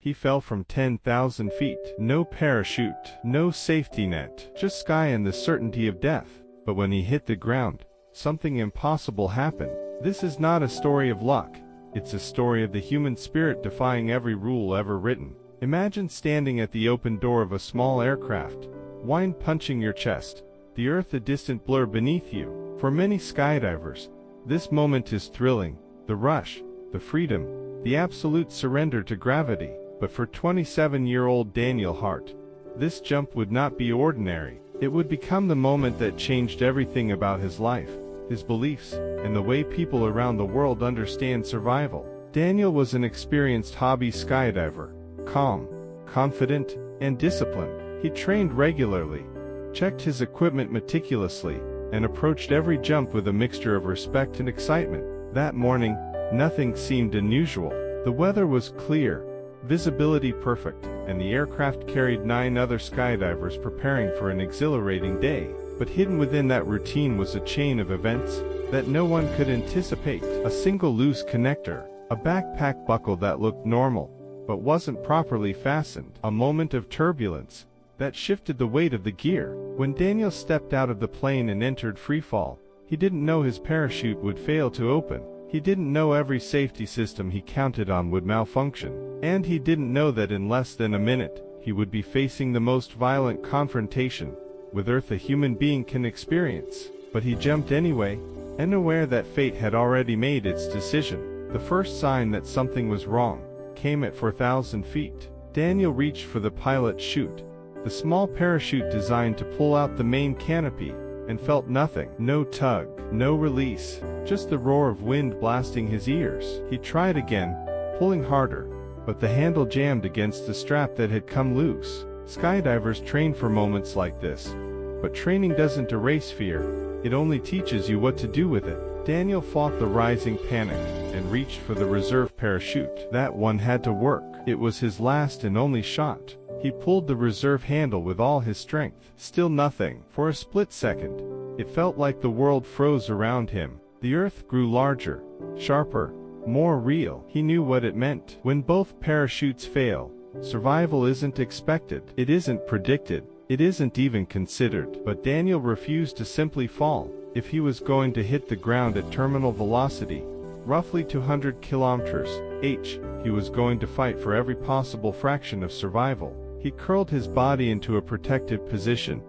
He fell from 10,000 feet. No parachute, no safety net, just sky and the certainty of death. But when he hit the ground, something impossible happened. This is not a story of luck. It's a story of the human spirit defying every rule ever written. Imagine standing at the open door of a small aircraft, wind punching your chest, the earth a distant blur beneath you. For many skydivers, this moment is thrilling, the rush, the freedom, the absolute surrender to gravity. But for 27-year-old Daniel Hart, this jump would not be ordinary. It would become the moment that changed everything about his life, his beliefs, and the way people around the world understand survival. Daniel was an experienced hobby skydiver, calm, confident, and disciplined. He trained regularly, checked his equipment meticulously, and approached every jump with a mixture of respect and excitement. That morning, nothing seemed unusual. The weather was clear, visibility perfect, and the aircraft carried 9 other skydivers preparing for an exhilarating day. But hidden within that routine was a chain of events that no one could anticipate. A single loose connector, a backpack buckle that looked normal, but wasn't properly fastened, a moment of turbulence that shifted the weight of the gear. When Daniel stepped out of the plane and entered freefall, he didn't know his parachute would fail to open. He didn't know every safety system he counted on would malfunction. And he didn't know that in less than a minute, he would be facing the most violent confrontation with Earth a human being can experience. But he jumped anyway, unaware that fate had already made its decision. The first sign that something was wrong came at 4,000 feet. Daniel reached for the pilot's chute, the small parachute designed to pull out the main canopy, and felt nothing. No tug, no release, just the roar of wind blasting his ears. He tried again, pulling harder, but the handle jammed against the strap that had come loose. Skydivers train for moments like this, but training doesn't erase fear, it only teaches you what to do with it. Daniel fought the rising panic and reached for the reserve parachute. That one had to work. It was his last and only shot. He pulled the reserve handle with all his strength. Still nothing. For a split second, it felt like the world froze around him. The earth grew larger, sharper, more real. He knew what it meant. When both parachutes fail, survival isn't expected. It isn't predicted. It isn't even considered. But Daniel refused to simply fall. If he was going to hit the ground at terminal velocity, roughly 200 km/h, he was going to fight for every possible fraction of survival. He curled his body into a protective position,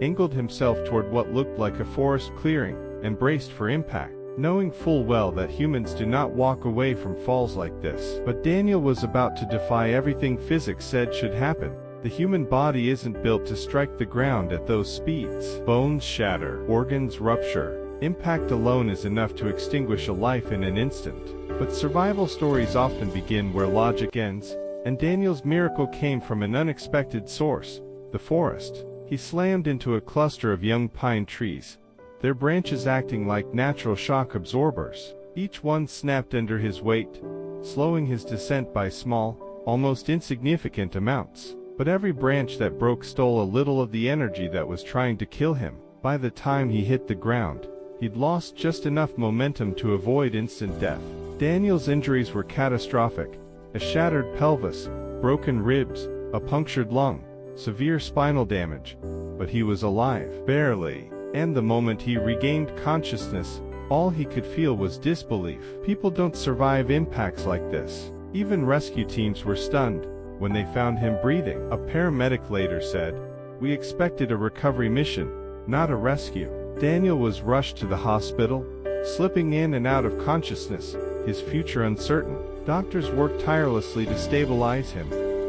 angled himself toward what looked like a forest clearing, and braced for impact, knowing full well that humans do not walk away from falls like this. But Daniel was about to defy everything physics said should happen. The human body isn't built to strike the ground at those speeds. Bones shatter, organs rupture. Impact alone is enough to extinguish a life in an instant. But survival stories often begin where logic ends, and Daniel's miracle came from an unexpected source, the forest. He slammed into a cluster of young pine trees, their branches acting like natural shock absorbers. Each one snapped under his weight, slowing his descent by small, almost insignificant amounts. But every branch that broke stole a little of the energy that was trying to kill him. By the time he hit the ground, he'd lost just enough momentum to avoid instant death. Daniel's injuries were catastrophic: a shattered pelvis, broken ribs, a punctured lung, severe spinal damage. But he was alive, barely. And the moment he regained consciousness, all he could feel was disbelief. People don't survive impacts like this. Even rescue teams were stunned when they found him breathing. A paramedic later said, "We expected a recovery mission, not a rescue." Daniel was rushed to the hospital, slipping in and out of consciousness, his future uncertain. Doctors worked tirelessly to stabilize him,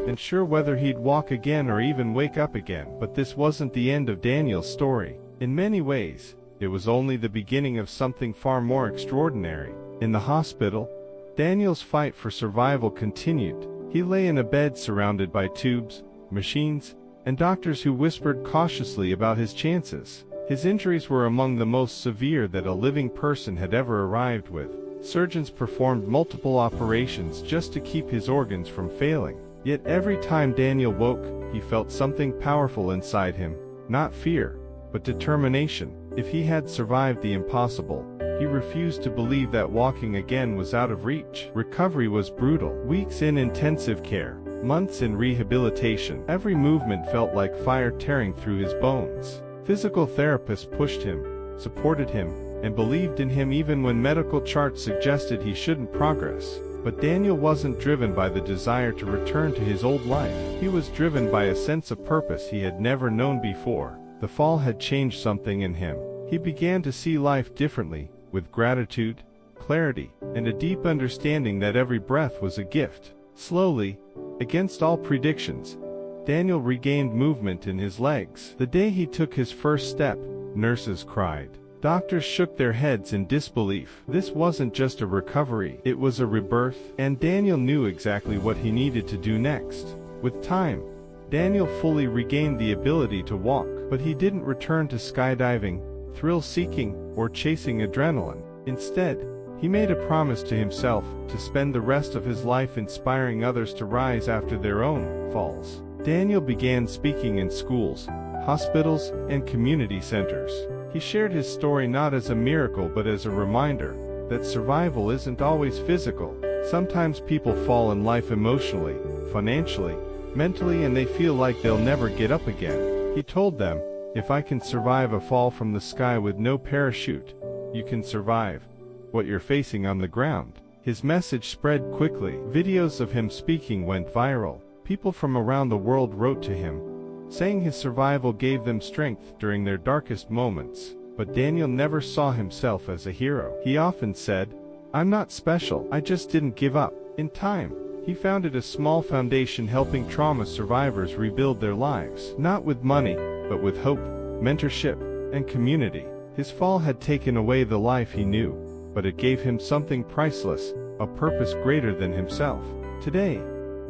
unsure whether he'd walk again or even wake up again. But this wasn't the end of Daniel's story. In many ways, it was only the beginning of something far more extraordinary. In the hospital, Daniel's fight for survival continued. He lay in a bed surrounded by tubes, machines, and doctors who whispered cautiously about his chances. His injuries were among the most severe that a living person had ever arrived with. Surgeons performed multiple operations just to keep his organs from failing. Yet every time Daniel woke, he felt something powerful inside him, not fear, but determination. If he had survived the impossible, he refused to believe that walking again was out of reach. Recovery was brutal. Weeks in intensive care, Months in rehabilitation. Every movement felt like fire tearing through his bones. Physical therapists pushed him, supported him, and believed in him even when medical charts suggested he shouldn't progress. But Daniel wasn't driven by the desire to return to his old life. He was driven by a sense of purpose he had never known before. The fall had changed something in him. He began to see life differently, with gratitude, clarity, and a deep understanding that every breath was a gift. Slowly, against all predictions, Daniel regained movement in his legs. The day he took his first step, nurses cried. Doctors shook their heads in disbelief. This wasn't just a recovery, it was a rebirth, and Daniel knew exactly what he needed to do next. With time, Daniel fully regained the ability to walk, but he didn't return to skydiving, thrill-seeking, or chasing adrenaline. Instead, he made a promise to himself to spend the rest of his life inspiring others to rise after their own falls. Daniel began speaking in schools, hospitals, and community centers. He shared his story not as a miracle but as a reminder that survival isn't always physical. Sometimes people fall in life emotionally, financially, mentally, and they feel like they'll never get up again. He told them, "If I can survive a fall from the sky with no parachute, you can survive what you're facing on the ground." His message spread quickly. Videos of him speaking went viral. People from around the world wrote to him, saying his survival gave them strength during their darkest moments. But Daniel never saw himself as a hero. He often said, "I'm not special, I just didn't give up." In time, he founded a small foundation helping trauma survivors rebuild their lives. Not with money, but with hope, mentorship, and community. His fall had taken away the life he knew, but it gave him something priceless, a purpose greater than himself. Today,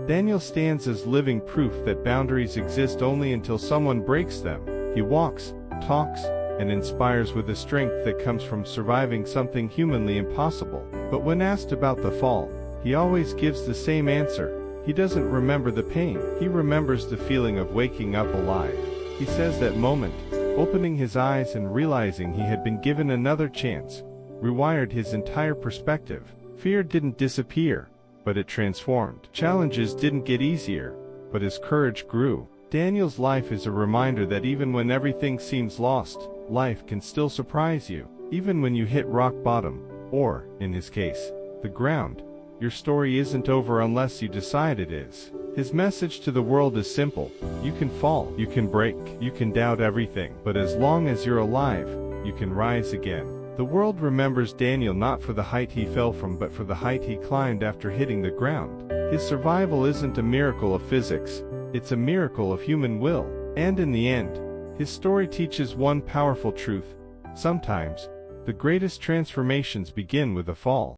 Daniel stands as living proof that boundaries exist only until someone breaks them. He walks, talks, and inspires with a strength that comes from surviving something humanly impossible. But when asked about the fall, he always gives the same answer. He doesn't remember the pain. He remembers the feeling of waking up alive. He says that moment, opening his eyes and realizing he had been given another chance, rewired his entire perspective. Fear didn't disappear, but it transformed. Challenges didn't get easier, but his courage grew. Daniel's life is a reminder that even when everything seems lost, life can still surprise you. Even when you hit rock bottom, or, in his case, the ground, your story isn't over unless you decide it is. His message to the world is simple: you can fall, you can break, you can doubt everything, but as long as you're alive, you can rise again. The world remembers Daniel not for the height he fell from but for the height he climbed after hitting the ground. His survival isn't a miracle of physics, it's a miracle of human will. And in the end, his story teaches one powerful truth: sometimes, the greatest transformations begin with a fall.